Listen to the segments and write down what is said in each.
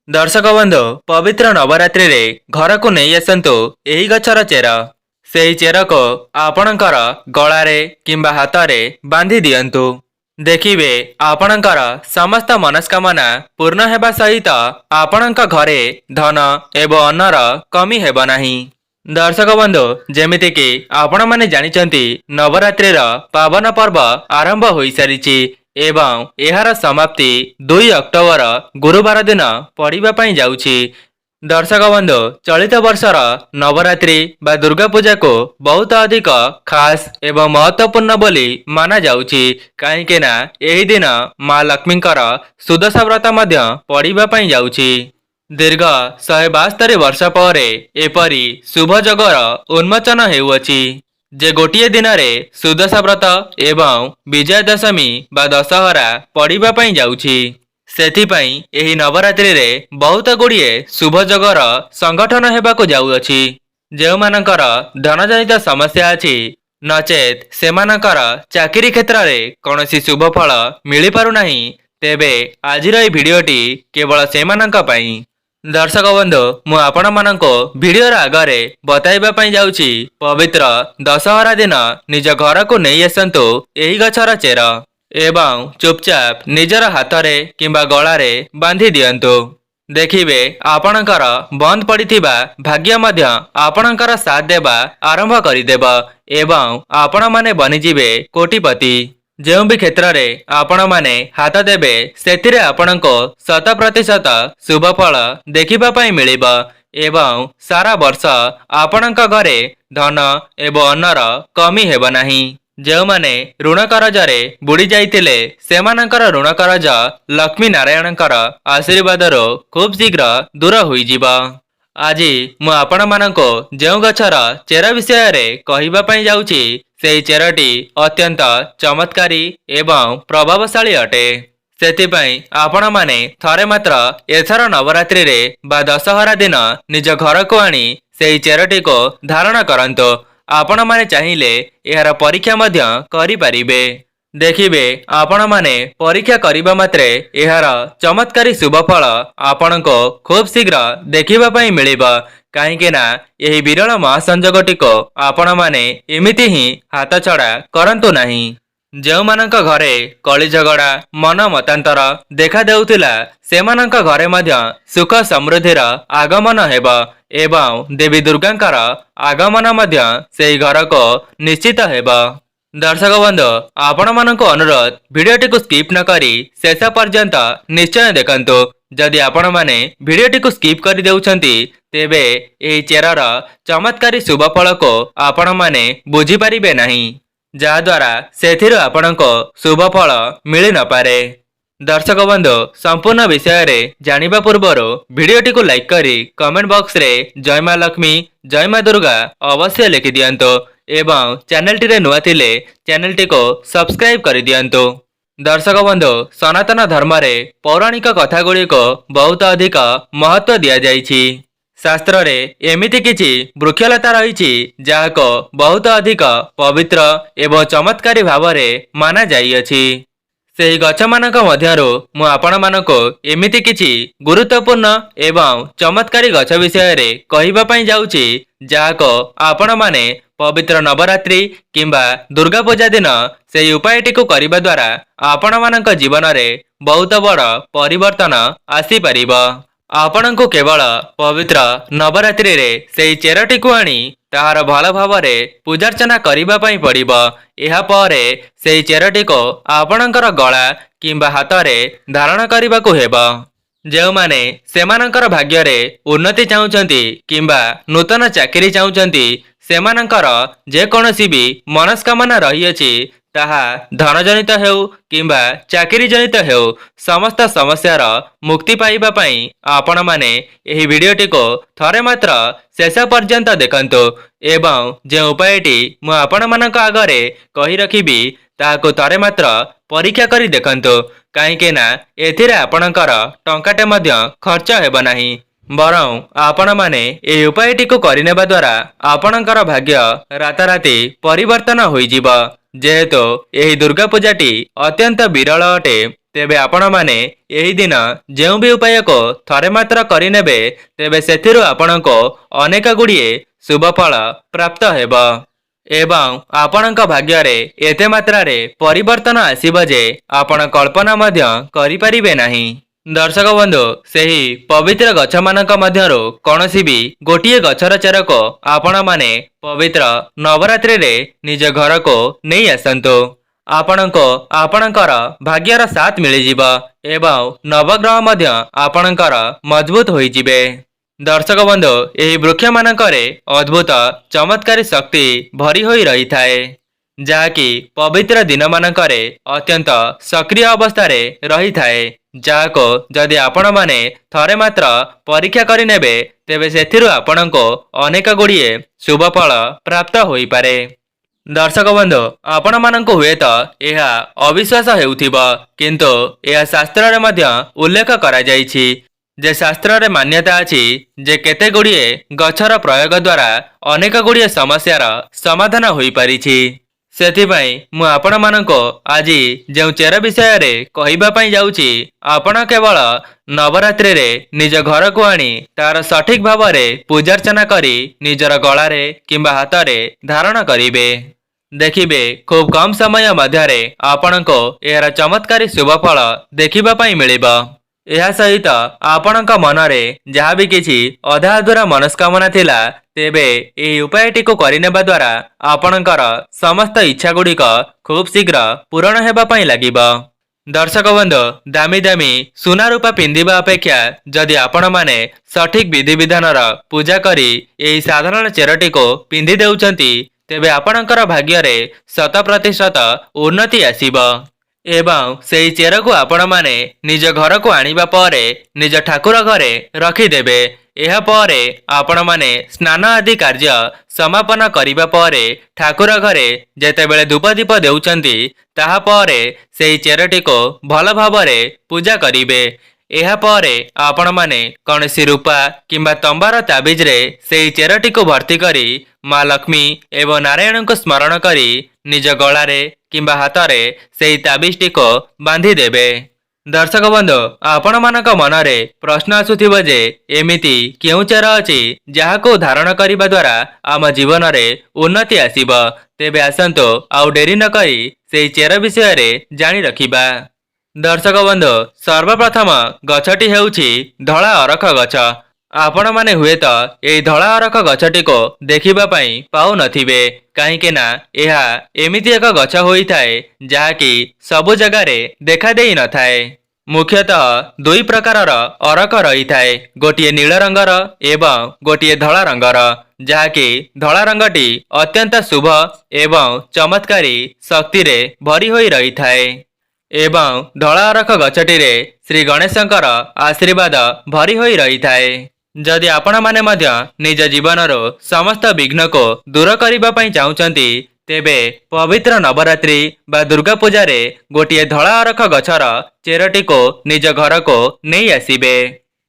दर्शक बंधु पवित्र नवरात्रि रे घर को नहीं आसतु यही गछर चेर से चेर को आपणकर गलारे किंबा हाथ रे बांधी दियंतु। देखिबे आपणकर समस्त मनस्कामना पूर्ण हेबा सहित आपणक घरे धन एवं अन्नर कमी हेब नाही। दर्शक बंधु जेमिति कि आपण माने जानिचंती नवरात्रिर पावन पर्व आरंभ होई सारिछि एवं एहार समाप्ति 2 अक्टोबर गुरुवार दिन पड़िबा पई जाउछि। दर्शक बंधु चलित वर्षर नवरात्रि बा दुर्गा पूजा को बहुत अधिक खास एवं महत्वपूर्ण बोली माना जाउछि काहेकि ना एही दिन माँ लक्ष्मींकर सुदशा व्रत मध्य पड़िबा पई जाउछि। दीर्घ 172 वर्ष पर एपरी शुभ जगर उन्मोचन हेउअछि जे गोटिए दिन रे सुदशा व्रत एवं विजयदशमी बा दशहरा पड़िबा पई जाउछि। सेथिपई एही नवरात्रि रे बहुत गुड़िए शुभ जगर संगठन हेबाको जाउअछि। जेउमानकर धनजनित समस्या अछि नचेत सेमानकर चाकरी क्षेत्र रे कोनोसी शुभ फल मिली पारु नाही तेबे आजिर ए भिडियोटी केवल सेमानक पई। दर्शक बंधु मु आपण मानको भिडियोर आगरे बताइबा पई जाउछि पवित्र दशहरा दिन निज घर को नहीं आसतु एही गछर चेर एवं चुपचाप निजर हाथ रे किंबा गलारे बांधी दियंतु। देखिबे आपणकर बंद पड़िथिबा भाग्य मध्य आपणकर साथ देबा आरंभ करिदेब एवं आपण माने बनिजिबे कोटिपति। जो भी क्षेत्र रे आपण माने हाथ देबे सेथिरे आपणको 100% शुभ फल देखिबा पई मिलिब एवं सारा वर्ष आपणक घरे धन एवं अन्नर कमी हेब नाही। जो माने ऋण करजरे बुड़ी जाइतिले सेमानकर ऋण करज लक्ष्मी नारायणकर आशीर्वाद खूब शीघ्र दूर होई जिबा। आज मु आपण मानको जो गछर चेर विषय रे कहिबा पई जाउछि सेही चेरटी अत्यंत चमत्कारी एवं प्रभावशाली अटे। सेथिपई आपण माने थरे मात्र एथर नवरात्रि रे बा दशहरा दिन निज घर को आनी सेही चेरटी को धारण करंतो। आपण माने चाहिए एहार परीक्षा मध्य करि पारिबे। देखिबे आपण माने परीक्षा करिबा मात्रे एहार चमत्कारी शुभ फल आपणको खूब शीघ्र देखिबा पई मिलिबा काहेकि ना एही विरल महासंजोगटी को आपण माने एमिति ही हाथ छड़ा करंतु नाही। जो मानक घरे कली झगड़ा मन मतांतर देखा देउथिला सेमानक घरे मध्य सुख समृद्धिर आगमन हेब एवं देवी दुर्गांकर आगमन मध्य सेही घर को निश्चित हेब। दर्शक बंधु आपण मानक अनुरोध भिडियोटी को स्किप न करी शेष पर्यंत निश्चय देखंतु। जदि आपण माने भिडियोटी को स्किप करि देउछंती तेबे एही चेरर चमत्कारी शुभ फल को आपण माने बुझी पारिबे नाही जा द्वारा सेथिरो आपणको शुभ फल मिली न पारे। दर्शक बंधु संपूर्ण विषय रे जानिबा पूर्वरो भिडियोटी को लाइक करी कमेंट बॉक्स रे जय मां लक्ष्मी जय मां दुर्गा अवश्य लिखि दियंतो एवं चैनल टी रे नुआ थिले चैनल टी को सब्सक्राइब करि दियंतो। दर्शक बंधु सनातन धर्म रे पौराणिक कथा गुड़ी को बहुत अधिक महत्व दिया जाइछि। शास्त्र रे एमिति किछि वृक्षलता रहिछि जाहाको बहुत अधिक पवित्र एवं चमत्कारी भाव रे माना जाइअछि। सेही गछ मानक मध्यरु मु आपण मानको एमिति किछि गुरुत्वपूर्ण एवं चमत्कारी गछ विषय रे कहिबा पई जाउछि जाहाको आपण माने पवित्र नवरात्रि किंबा दुर्गा पूजा दिन सेही उपायटी को करिबा द्वारा आपण मानक जीवन रे बहुत बड़ परिवर्तन आसी परिबो। आपणको केवल पवित्र नवरात्रि रे सेही चेरटी को आनी ताहार भल भाव रे पूजार्चना करिबा पई पड़िबो। एहा परे सेही चेरटी को आपणकर गला किंबा हाथ रे धारण करिबा को हेबो। जो माने सेमानकर भाग्य रे उन्नति चाहुचंती किंबा नूतन चाकरी चाहुचंती सेमानकर जे कोनोसी भी मनस्कामना रही अछि ताहा धन जनित हेउ किंबा चाकरी जनित हेउ समस्त समस्यार मुक्ति पाइबा पई आपण माने एही भिडियोटी को थरे मात्र शेष पर्यंत देखंतु एवं जे उपायटी मु आपण मानक आगरे कहि रखिबी ताहाको थरे मात्र परीक्षा करी देखंतु काहेकि ना एथिरे आपणकर टंकाटे मध्य खर्च हेब नाही बरं आपण माने एही उपायटी को करिनेबा द्वारा आपणकर भाग्य राताराती परिवर्तन होई जिवो। जेहेतु एही दुर्गा पूजाटी अत्यंत विरल अटे ତେବେ ଆପଣମାନେ ଏହି ଦିନ ଯେଉଁ ବି ଉପାୟକୁ ଥରେ ମାତ୍ର କରିନେବେ ତେବେ ସେଥିରୁ ଆପଣଙ୍କୁ ଅନେକ ଗୁଡ଼ିଏ ଶୁଭଫଳ ପ୍ରାପ୍ତ ହେବ ଏବଂ ଆପଣଙ୍କ ଭାଗ୍ୟରେ ଏତେ ମାତ୍ରାରେ ପରିବର୍ତ୍ତନ ଆସିବ ଯେ ଆପଣ କଳ୍ପନା ମଧ୍ୟ କରିପାରିବେ ନାହିଁ। ଦର୍ଶକ ବନ୍ଧୁ, ସେହି ପବିତ୍ର ଗଛମାନଙ୍କ ମଧ୍ୟରୁ କୌଣସି ବି ଗୋଟିଏ ଗଛର ଚେରକୁ ଆପଣମାନେ ପବିତ୍ର ନବରାତ୍ରିରେ ନିଜ ଘରକୁ ନେଇ ଆସନ୍ତୁ। ଆପଣଙ୍କୁ ଆପଣଙ୍କର ଭାଗ୍ୟର ସାଥ ମିଳିଯିବ ଏବଂ ନବଗ୍ରହ ମଧ୍ୟ ଆପଣଙ୍କର ମଜବୁତ ହୋଇଯିବେ। ଦର୍ଶକ ବନ୍ଧୁ, ଏହି ବୃକ୍ଷମାନଙ୍କରେ ଅଦ୍ଭୁତ ଚମତ୍କାରୀ ଶକ୍ତି ଭରି ହୋଇ ରହିଥାଏ, ଯାହାକି ପବିତ୍ର ଦିନମାନଙ୍କରେ ଅତ୍ୟନ୍ତ ସକ୍ରିୟ ଅବସ୍ଥାରେ ରହିଥାଏ, ଯାହାକୁ ଯଦି ଆପଣମାନେ ଥରେ ମାତ୍ର ପରୀକ୍ଷା କରିନେବେ ତେବେ ସେଥିରୁ ଆପଣଙ୍କୁ ଅନେକ ଗୁଡ଼ିଏ ଶୁଭଫଳ ପ୍ରାପ୍ତ ହୋଇପାରେ। ଦର୍ଶକ ବନ୍ଧୁ, ଆପଣମାନଙ୍କୁ ହୁଏତ ଏହା ଅବିଶ୍ୱାସ ହେଉଥିବ, କିନ୍ତୁ ଏହା ଶାସ୍ତ୍ରରେ ମଧ୍ୟ ଉଲ୍ଲେଖ କରାଯାଇଛି ଯେ ଶାସ୍ତ୍ରରେ ମାନ୍ୟତା ଅଛି ଯେ କେତେ ଗୁଡ଼ିଏ ଗଛର ପ୍ରୟୋଗ ଦ୍ୱାରା ଅନେକ ଗୁଡ଼ିଏ ସମସ୍ୟାର ସମାଧାନ ହୋଇପାରିଛି। ସେଥିପାଇଁ ମୁଁ ଆପଣମାନଙ୍କୁ ଆଜି ଯେଉଁ ଚେର ବିଷୟରେ କହିବା ପାଇଁ ଯାଉଛି, ଆପଣ କେବଳ ନବରାତ୍ରିରେ ନିଜ ଘରକୁ ଆଣି ତାର ସଠିକ ଭାବରେ ପୂଜାର୍ଚ୍ଚନା କରି ନିଜର ଗଳାରେ କିମ୍ବା ହାତରେ ଧାରଣ କରିବେ। ଦେଖିବେ ଖୁବ୍ କମ ସମୟ ମଧ୍ୟରେ ଆପଣଙ୍କୁ ଏହାର ଚମତ୍କାରୀ ଶୁଭଫଳ ଦେଖିବା ପାଇଁ ମିଳିବ। ଏହା ସହିତ ଆପଣଙ୍କ ମନରେ ଯାହା ବି କିଛି ଅଧା ଅଧୁରା ମନସ୍କାମନା ଥିଲା ତେବେ ଏହି ଉପାୟଟିକୁ କରିନେବା ଦ୍ୱାରା ଆପଣଙ୍କର ସମସ୍ତ ଇଚ୍ଛା ଗୁଡ଼ିକ ଖୁବ୍ ଶୀଘ୍ର ପୂରଣ ହେବା ପାଇଁ ଲାଗିବ। ଦର୍ଶକ ବନ୍ଧୁ, ଦାମୀ ଦାମୀ ସୁନା ରୂପା ପିନ୍ଧିବା ଅପେକ୍ଷା ଯଦି ଆପଣମାନେ ସଠିକ ବିଧିବିଧାନର ପୂଜା କରି ଏହି ସାଧାରଣ ଚେରଟିକୁ ପିନ୍ଧି ଦେଉଛନ୍ତି ତେବେ ଆପଣଙ୍କର ଭାଗ୍ୟରେ 100% ଉନ୍ନତି ଆସିବ ଏବଂ ସେହି ଚେରକୁ ଆପଣମାନେ ନିଜ ଘରକୁ ଆଣିବା ପରେ ନିଜ ଠାକୁର ଘରେ ରଖିଦେବେ। ଏହାପରେ ଆପଣମାନେ ସ୍ନାନ ଆଦି କାର୍ଯ୍ୟ ସମାପନ କରିବା ପରେ ଠାକୁର ଘରେ ଯେତେବେଳେ ଧୂପ ଦୀପ ଦେଉଛନ୍ତି ତାହାପରେ ସେହି ଚେରଟିକୁ ଭଲ ଭାବରେ ପୂଜା କରିବେ। ଏହାପରେ ଆପଣମାନେ କୌଣସି ରୂପା କିମ୍ବା ତମ୍ବାର ତାବିଜରେ ସେହି ଚେରଟିକୁ ଭର୍ତ୍ତି କରି ମା ଲକ୍ଷ୍ମୀ ଏବଂ ନାରାୟଣଙ୍କୁ ସ୍ମରଣ କରି ନିଜ ଗଳାରେ କିମ୍ବା ହାତରେ ସେହି ତାବିଜଟିକୁ ବାନ୍ଧି ଦେବେ। ଦର୍ଶକ ବନ୍ଧୁ, ଆପଣମାନଙ୍କ ମନରେ ପ୍ରଶ୍ନ ଆସୁଥିବ ଯେ ଏମିତି କେଉଁ ଚେର ଅଛି ଯାହାକୁ ଧାରଣ କରିବା ଦ୍ୱାରା ଆମ ଜୀବନରେ ଉନ୍ନତି ଆସିବ? ତେବେ ଆସନ୍ତୁ ଆଉ ଡେରି ନ କରି ସେହି ଚେର ବିଷୟରେ ଜାଣି ରଖିବା। ଦର୍ଶକ ବନ୍ଧୁ, ସର୍ବପ୍ରଥମ ଗଛଟି ହେଉଛି ଧଳା ଅରଖ ଗଛ। ଆପଣମାନେ ହୁଏତ ଏହି ଧଳା ଅରଖ ଗଛଟିକୁ ଦେଖିବା ପାଇଁ ପାଉନଥିବେ, କାହିଁକି ନା ଏହା ଏମିତି ଏକ ଗଛ ହୋଇଥାଏ ଯାହାକି ସବୁ ଜାଗାରେ ଦେଖାଦେଇ ନଥାଏ। ମୁଖ୍ୟତଃ ଦୁଇ ପ୍ରକାରର ଅରଖ ରହିଥାଏ, ଗୋଟିଏ ନୀଳ ରଙ୍ଗର ଏବଂ ଗୋଟିଏ ଧଳା ରଙ୍ଗର, ଯାହାକି ଧଳା ରଙ୍ଗଟି ଅତ୍ୟନ୍ତ ଶୁଭ ଏବଂ ଚମତ୍କାରୀ ଶକ୍ତିରେ ଭରି ହୋଇ ରହିଥାଏ ଏବଂ ଧଳା ଅରଖ ଗଛଟିରେ ଶ୍ରୀ ଗଣେଶଙ୍କର ଆଶୀର୍ବାଦ ଭରି ହୋଇ ରହିଥାଏ। ଯଦି ଆପଣମାନେ ମଧ୍ୟ ନିଜ ଜୀବନରୁ ସମସ୍ତ ବିଘ୍ନକୁ ଦୂର କରିବା ପାଇଁ ଚାହୁଁଛନ୍ତି ତେବେ ପବିତ୍ର ନବରାତ୍ରି ବା ଦୁର୍ଗା ପୂଜାରେ ଗୋଟିଏ ଧଳା ଅରଖ ଗଛର ଚେରଟିକୁ ନିଜ ଘରକୁ ନେଇ ଆସିବେ।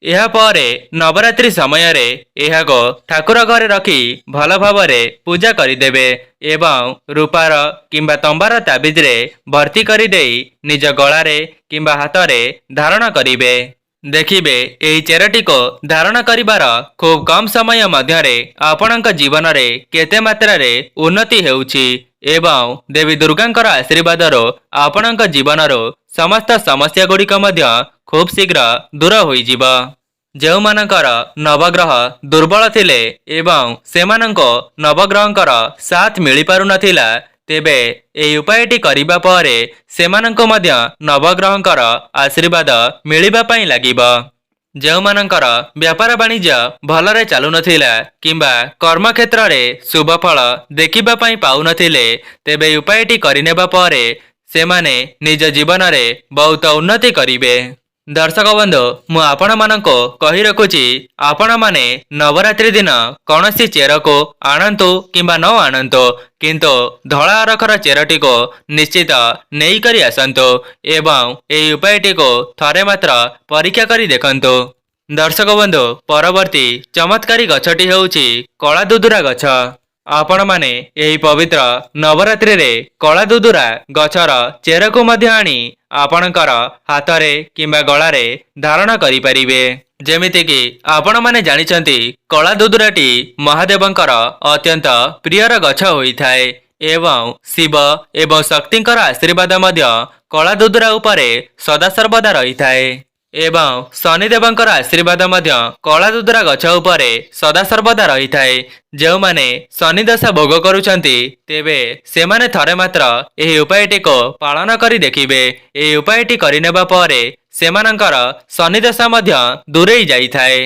ଏହାପରେ ନବରାତ୍ରି ସମୟରେ ଏହାକୁ ଠାକୁର ଘରେ ରଖି ଭଲ ଭାବରେ ପୂଜା କରିଦେବେ ଏବଂ ରୂପାର କିମ୍ବା ତମ୍ବାର ତାବିଜରେ ଭର୍ତ୍ତି କରିଦେଇ ନିଜ ଗଳାରେ କିମ୍ବା ହାତରେ ଧାରଣ କରିବେ। ଦେଖିବେ ଏହି ଚେରଟିକୁ ଧାରଣ କରିବାର ଖୁବ୍ କମ ସମୟ ମଧ୍ୟରେ ଆପଣଙ୍କ ଜୀବନରେ କେତେ ମାତ୍ରାରେ ଉନ୍ନତି ହେଉଛି ଏବଂ ଦେବୀ ଦୁର୍ଗାଙ୍କର ଆଶୀର୍ବାଦରୁ ଆପଣଙ୍କ ଜୀବନରୁ ସମସ୍ତ ସମସ୍ୟା ଗୁଡ଼ିକ ମଧ୍ୟ ଖୁବ୍ ଶୀଘ୍ର ଦୂର ହୋଇଯିବ। ଯେଉଁମାନଙ୍କର ନବଗ୍ରହ ଦୁର୍ବଳ ଥିଲେ ଏବଂ ସେମାନଙ୍କୁ ନବଗ୍ରହଙ୍କର ସାଥ ମିଳିପାରୁନଥିଲା ତେବେ ଏହି ଉପାୟଟି କରିବା ପରେ ସେମାନଙ୍କୁ ମଧ୍ୟ ନବଗ୍ରହଙ୍କର ଆଶୀର୍ବାଦ ମିଳିବା ପାଇଁ ଲାଗିବ। ଯେଉଁମାନଙ୍କର ବ୍ୟାପାର ବାଣିଜ୍ୟ ଭଲରେ ଚାଲୁନଥିଲା କିମ୍ବା କର୍ମକ୍ଷେତ୍ରରେ ଶୁଭଫଳ ଦେଖିବା ପାଇଁ ପାଉନଥିଲେ ତେବେ ଏହି ଉପାୟଟି କରିନେବା ପରେ ସେମାନେ ନିଜ ଜୀବନରେ ବହୁତ ଉନ୍ନତି କରିବେ। ଦର୍ଶକ ବନ୍ଧୁ, ମୁଁ ଆପଣମାନଙ୍କୁ କହି ରଖୁଛି, ଆପଣମାନେ ନବରାତ୍ରି ଦିନ କୌଣସି ଚେରକୁ ଆଣନ୍ତୁ କିମ୍ବା ନ ଆଣନ୍ତୁ, କିନ୍ତୁ ଧଳା ଅରଖର ଚେରଟିକୁ ନିଶ୍ଚିତ ନେଇକରି ଆସନ୍ତୁ ଏବଂ ଏହି ଉପାୟଟିକୁ ଥରେ ମାତ୍ର ପରୀକ୍ଷା କରି ଦେଖନ୍ତୁ। ଦର୍ଶକ ବନ୍ଧୁ, ପରବର୍ତ୍ତୀ ଚମତ୍କାରୀ ଗଛଟି ହେଉଛି କଳା ଦୁଦୁରା ଗଛ। ଆପଣମାନେ ଏହି ପବିତ୍ର ନବରାତ୍ରିରେ କଳା ଦୁଦୁରା ଗଛର ଚେରକୁ ମଧ୍ୟ ଆଣି ଆପଣଙ୍କର ହାତରେ କିମ୍ବା ଗଳାରେ ଧାରଣ କରିପାରିବେ। ଯେମିତିକି ଆପଣମାନେ ଜାଣିଛନ୍ତି କଳା ଦୁଦୁରାଟି ମହାଦେବଙ୍କର ଅତ୍ୟନ୍ତ ପ୍ରିୟର ଗଛ ହୋଇଥାଏ ଏବଂ ଶିବ ଏବଂ ଶକ୍ତିଙ୍କର ଆଶୀର୍ବାଦ ମଧ୍ୟ କଳା ଦୁଦୁରା ଉପରେ ସଦାସର୍ବଦା ରହିଥାଏ ଏବଂ ଶନିଦେବଙ୍କର ଆଶୀର୍ବାଦ ମଧ୍ୟ କଳା ଦୁଦୁରା ଗଛ ଉପରେ ସଦାସର୍ବଦା ରହିଥାଏ। ଯେଉଁମାନେ ଶନି ଦଶା ଭୋଗ କରୁଛନ୍ତି ତେବେ ସେମାନେ ଥରେ ମାତ୍ର ଏହି ଉପାୟଟିକୁ ପାଳନ କରି ଦେଖିବେ। ଏହି ଉପାୟଟି କରିନେବା ପରେ ସେମାନଙ୍କର ଶନି ଦଶା ମଧ୍ୟ ଦୂରେଇ ଯାଇଥାଏ।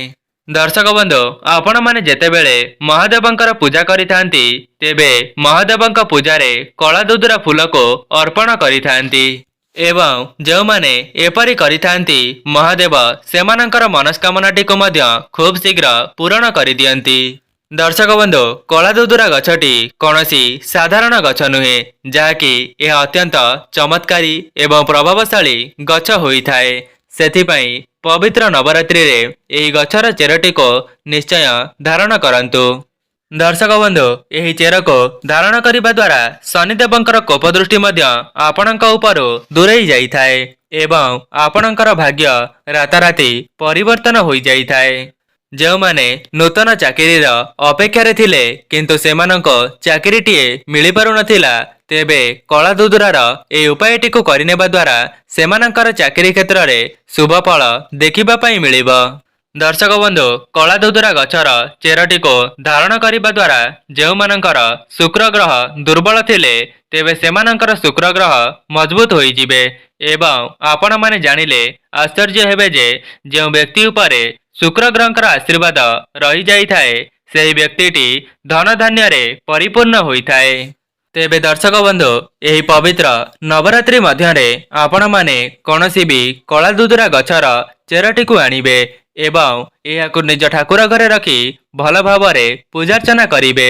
ଦର୍ଶକ ବନ୍ଧୁ, ଆପଣମାନେ ଯେତେବେଳେ ମହାଦେବଙ୍କର ପୂଜା କରିଥାନ୍ତି ତେବେ ମହାଦେବଙ୍କ ପୂଜାରେ କଳା ଦୁଦୁରା ଫୁଲକୁ ଅର୍ପଣ କରିଥାନ୍ତି ଏବଂ ଯେଉଁମାନେ ଏପରି କରିଥାନ୍ତି ମହାଦେବ ସେମାନଙ୍କର ମନସ୍କାମନାଟିକୁ ମଧ୍ୟ ଖୁବ୍ ଶୀଘ୍ର ପୂରଣ କରିଦିଅନ୍ତି। ଦର୍ଶକ ବନ୍ଧୁ, କଳା ଦୁଦୁରା ଗଛଟି କୌଣସି ସାଧାରଣ ଗଛ ନୁହେଁ, ଯାହାକି ଏହା ଅତ୍ୟନ୍ତ ଚମତ୍କାରୀ ଏବଂ ପ୍ରଭାବଶାଳୀ ଗଛ ହୋଇଥାଏ। ସେଥିପାଇଁ ପବିତ୍ର ନବରାତ୍ରିରେ ଏହି ଗଛର ଚେରଟିକୁ ନିଶ୍ଚୟ ଧାରଣ କରନ୍ତୁ। ଦର୍ଶକ ବନ୍ଧୁ, ଏହି ଚେରକୁ ଧାରଣ କରିବା ଦ୍ୱାରା ଶନିଦେବଙ୍କର କୋପ ଦୃଷ୍ଟି ମଧ୍ୟ ଆପଣଙ୍କ ଉପରୁ ଦୂରେଇ ଯାଇଥାଏ ଏବଂ ଆପଣଙ୍କର ଭାଗ୍ୟ ରାତାରାତି ପରିବର୍ତ୍ତନ ହୋଇଯାଇଥାଏ। ଯେଉଁମାନେ ନୂତନ ଚାକିରିର ଅପେକ୍ଷାରେ ଥିଲେ କିନ୍ତୁ ସେମାନଙ୍କୁ ଚାକିରିଟିଏ ମିଳିପାରୁନଥିଲା ତେବେ କଳା ଦୁଦୁରାର ଏହି ଉପାୟଟିକୁ କରିନେବା ଦ୍ୱାରା ସେମାନଙ୍କର ଚାକିରି କ୍ଷେତ୍ରରେ ଶୁଭ ଫଳ ଦେଖିବା ପାଇଁ ମିଳିବ। ଦର୍ଶକ ବନ୍ଧୁ, କଳା ଦୁଦୁରା ଗଛର ଚେରଟିକୁ ଧାରଣ କରିବା ଦ୍ୱାରା ଯେଉଁମାନଙ୍କର ଶୁକ୍ର ଗ୍ରହ ଦୁର୍ବଳ ଥିଲେ ତେବେ ସେମାନଙ୍କର ଶୁକ୍ର ଗ୍ରହ ମଜବୁତ ହୋଇଯିବେ ଏବଂ ଆପଣମାନେ ଜାଣିଲେ ଆଶ୍ଚର୍ଯ୍ୟ ହେବେ ଯେ ଯେଉଁ ବ୍ୟକ୍ତି ଉପରେ ଶୁକ୍ର ଗ୍ରହଙ୍କର ଆଶୀର୍ବାଦ ରହିଯାଇଥାଏ ସେହି ବ୍ୟକ୍ତିଟି ଧନଧାନ୍ୟରେ ପରିପୂର୍ଣ୍ଣ ହୋଇଥାଏ। ତେବେ ଦର୍ଶକ ବନ୍ଧୁ, ଏହି ପବିତ୍ର ନବରାତ୍ରି ମଧ୍ୟରେ ଆପଣମାନେ କୌଣସି ବି କଳା ଦୁଦୁରା ଗଛର ଚେରଟିକୁ ଆଣିବେ ଏବଂ ଏହାକୁ ନିଜ ଠାକୁର ଘରେ ରଖି ଭଲ ଭାବରେ ପୂଜାର୍ଚ୍ଚନା କରିବେ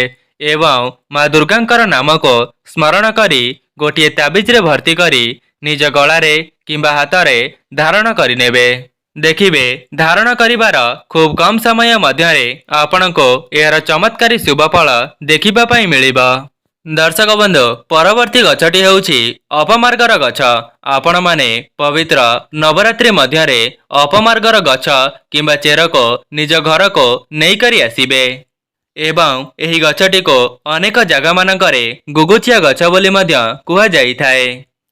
ଏବଂ ମା ଦୁର୍ଗାଙ୍କର ନାମକୁ ସ୍ମରଣ କରି ଗୋଟିଏ ତାବିଜରେ ଭର୍ତ୍ତି କରି ନିଜ ଗଳାରେ କିମ୍ବା ହାତରେ ଧାରଣ କରିନେବେ। ଦେଖିବେ ଧାରଣ କରିବାର ଖୁବ୍ କମ୍ ସମୟ ମଧ୍ୟରେ ଆପଣଙ୍କୁ ଏହାର ଚମତ୍କାରୀ ଶୁଭ ଫଳ ଦେଖିବା ପାଇଁ ମିଳିବ। ଦର୍ଶକ ବନ୍ଧୁ, ପରବର୍ତ୍ତୀ ଗଛଟି ହେଉଛି ଅପମାର୍ଗର ଗଛ। ଆପଣମାନେ ପବିତ୍ର ନବରାତ୍ରି ମଧ୍ୟରେ ଅପମାର୍ଗର ଗଛ କିମ୍ବା ଚେରକୁ ନିଜ ଘରକୁ ନେଇକରି ଆସିବେ ଏବଂ ଏହି ଗଛଟିକୁ ଅନେକ ଜାଗାମାନଙ୍କରେ ଗୁଗୁଚିଆ ଗଛ ବୋଲି ମଧ୍ୟ କୁହାଯାଇଥାଏ।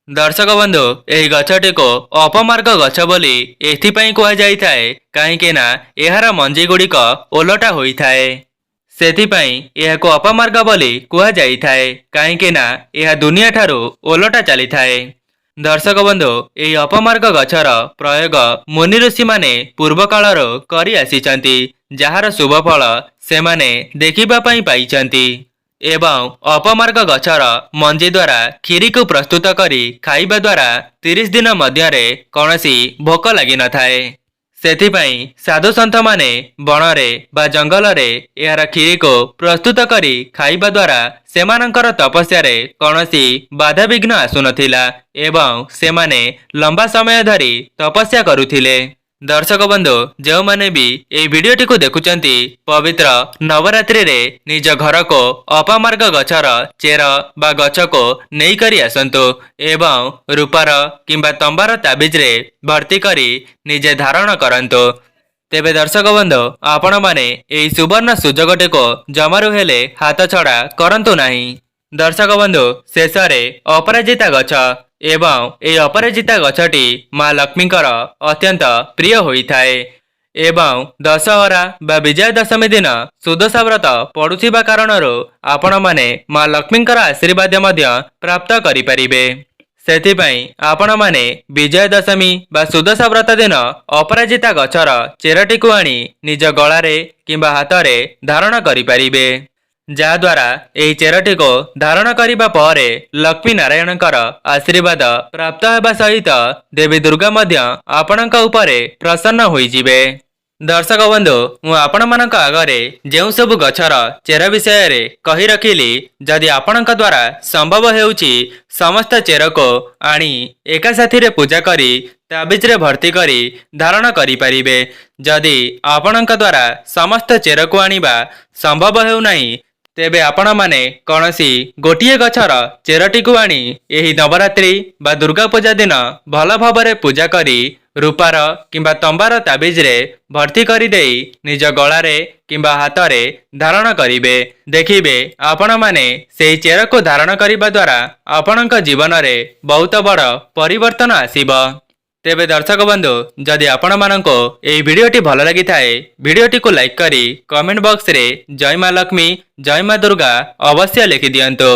ଦର୍ଶକ ବନ୍ଧୁ, ଏହି ଗଛଟିକୁ ଅପମାର୍ଗ ଗଛ ବୋଲି ଏଥିପାଇଁ କୁହାଯାଇଥାଏ କାହିଁକି ନା ଏହାର ମଞ୍ଜି ଗୁଡ଼ିକ ଓଲଟା ହୋଇଥାଏ। ସେଥିପାଇଁ ଏହାକୁ ଅପମାର୍ଗ ବୋଲି କୁହାଯାଇଥାଏ କାହିଁକି ନା ଏହା ଦୁନିଆ ଠାରୁ ଓଲଟା ଚାଲିଥାଏ। ଦର୍ଶକ ବନ୍ଧୁ, ଏହି ଅପମାର୍ଗ ଗଛର ପ୍ରୟୋଗ ମୁନି ଋଷିମାନେ ପୂର୍ବ କାଳରୁ କରି ଆସିଛନ୍ତି ଯାହାର ଶୁଭ ଫଳ ସେମାନେ ଦେଖିବା ପାଇଁ ପାଇଛନ୍ତି ଏବଂ ଅପମାର୍ଗ ଗଛର ମଞ୍ଜି ଦ୍ୱାରା କ୍ଷୀରିକୁ ପ୍ରସ୍ତୁତ କରି ଖାଇବା ଦ୍ୱାରା 30 ଦିନ ମଧ୍ୟରେ କୌଣସି ଭୋକ ଲାଗିନଥାଏ। ସେଥିପାଇଁ ସାଧୁସନ୍ଥମାନେ ବଣରେ ବା ଜଙ୍ଗଲରେ ଏହାର କ୍ଷୀରିକୁ ପ୍ରସ୍ତୁତ କରି ଖାଇବା ଦ୍ୱାରା ସେମାନଙ୍କର ତପସ୍ୟାରେ କୌଣସି ବାଧାବିଘ୍ନ ଆସୁନଥିଲା ଏବଂ ସେମାନେ ଲମ୍ବା ସମୟ ଧରି ତପସ୍ୟା କରୁଥିଲେ। ଦର୍ଶକ ବନ୍ଧୁ, ଯେଉଁମାନେ ବି ଏହି ଭିଡିଓଟିକୁ ଦେଖୁଛନ୍ତି ପବିତ୍ର ନବରାତ୍ରିରେ ନିଜ ଘରକୁ ଅପମାର୍ଗ ଗଛର ଚେର ବା ଗଛକୁ ନେଇକରି ଆସନ୍ତୁ ଏବଂ ରୂପାର କିମ୍ବା ତମ୍ବାର ତାବିଜରେ ଭର୍ତ୍ତି କରି ନିଜେ ଧାରଣ କରନ୍ତୁ। ତେବେ ଦର୍ଶକ ବନ୍ଧୁ, ଆପଣମାନେ ଏହି ସୁବର୍ଣ୍ଣ ସୁଯୋଗଟିକୁ ଜମାରୁ ହେଲେ ହାତଛଡ଼ା କରନ୍ତୁ ନାହିଁ। ଦର୍ଶକ ବନ୍ଧୁ, ଶେଷରେ ଅପରାଜିତା ଗଛ ଏବଂ ଏହି ଅପରାଜିତା ଗଛଟି ମା ଲକ୍ଷ୍ମୀଙ୍କର ଅତ୍ୟନ୍ତ ପ୍ରିୟ ହୋଇଥାଏ ଏବଂ ଦଶହରା ବା ବିଜୟା ଦଶମୀ ଦିନ ସୁଦଶା ବ୍ରତ ପଡୁଥିବା କାରଣରୁ ଆପଣମାନେ ମା ଲକ୍ଷ୍ମୀଙ୍କର ଆଶୀର୍ବାଦ ମଧ୍ୟ ପ୍ରାପ୍ତ କରିପାରିବେ। ସେଥିପାଇଁ ଆପଣମାନେ ବିଜୟା ଦଶମୀ ବା ସୁଦଶା ବ୍ରତ ଦିନ ଅପରାଜିତା ଗଛର ଚେରଟିକୁ ଆଣି ନିଜ ଗଳାରେ କିମ୍ବା ହାତରେ ଧାରଣ କରିପାରିବେ ଯାହାଦ୍ୱାରା ଏହି ଚେରଟିକୁ ଧାରଣ କରିବା ପରେ ଲକ୍ଷ୍ମୀ ନାରାୟଣଙ୍କର ଆଶୀର୍ବାଦ ପ୍ରାପ୍ତ ହେବା ସହିତ ଦେବୀ ଦୁର୍ଗା ମଧ୍ୟ ଆପଣଙ୍କ ଉପରେ ପ୍ରସନ୍ନ ହୋଇଯିବେ। ଦର୍ଶକ ବନ୍ଧୁ, ମୁଁ ଆପଣମାନଙ୍କ ଆଗରେ ଯେଉଁ ସବୁ ଗଛର ଚେର ବିଷୟରେ କହି ରଖିଲି ଯଦି ଆପଣଙ୍କ ଦ୍ୱାରା ସମ୍ଭବ ହେଉଛି ସମସ୍ତ ଚେରକୁ ଆଣି ଏକା ସାଥିରେ ପୂଜା କରି ତାବିଜରେ ଭର୍ତ୍ତି କରି ଧାରଣ କରିପାରିବେ। ଯଦି ଆପଣଙ୍କ ଦ୍ୱାରା ସମସ୍ତ ଚେରକୁ ଆଣିବା ସମ୍ଭବ ହେଉନାହିଁ ତେବେ ଆପଣମାନେ କୌଣସି ଗୋଟିଏ ଗଛର ଚେରଟିକୁ ଆଣି ଏହି ନବରାତ୍ରି ବା ଦୁର୍ଗା ପୂଜା ଦିନ ଭଲ ଭାବରେ ପୂଜା କରି ରୂପାର କିମ୍ବା ତମ୍ବାର ତାବିଜରେ ଭର୍ତ୍ତି କରିଦେଇ ନିଜ ଗଳାରେ କିମ୍ବା ହାତରେ ଧାରଣ କରିବେ। ଦେଖିବେ ଆପଣମାନେ ସେହି ଚେରକୁ ଧାରଣ କରିବା ଦ୍ୱାରା ଆପଣଙ୍କ ଜୀବନରେ ବହୁତ ବଡ଼ ପରିବର୍ତ୍ତନ ଆସିବ। ତେବେ ଦର୍ଶକ ବନ୍ଧୁ, ଯଦି ଆପଣମାନଙ୍କୁ ଏହି ଭିଡ଼ିଓଟି ଭଲ ଲାଗିଥାଏ, ଭିଡ଼ିଓଟିକୁ ଲାଇକ୍ କରି କମେଣ୍ଟ ବକ୍ସରେ ଜୟ ମା ଲକ୍ଷ୍ମୀ, ଜୟ ମା ଦୁର୍ଗା ଅବଶ୍ୟ ଲେଖିଦିଅନ୍ତୁ।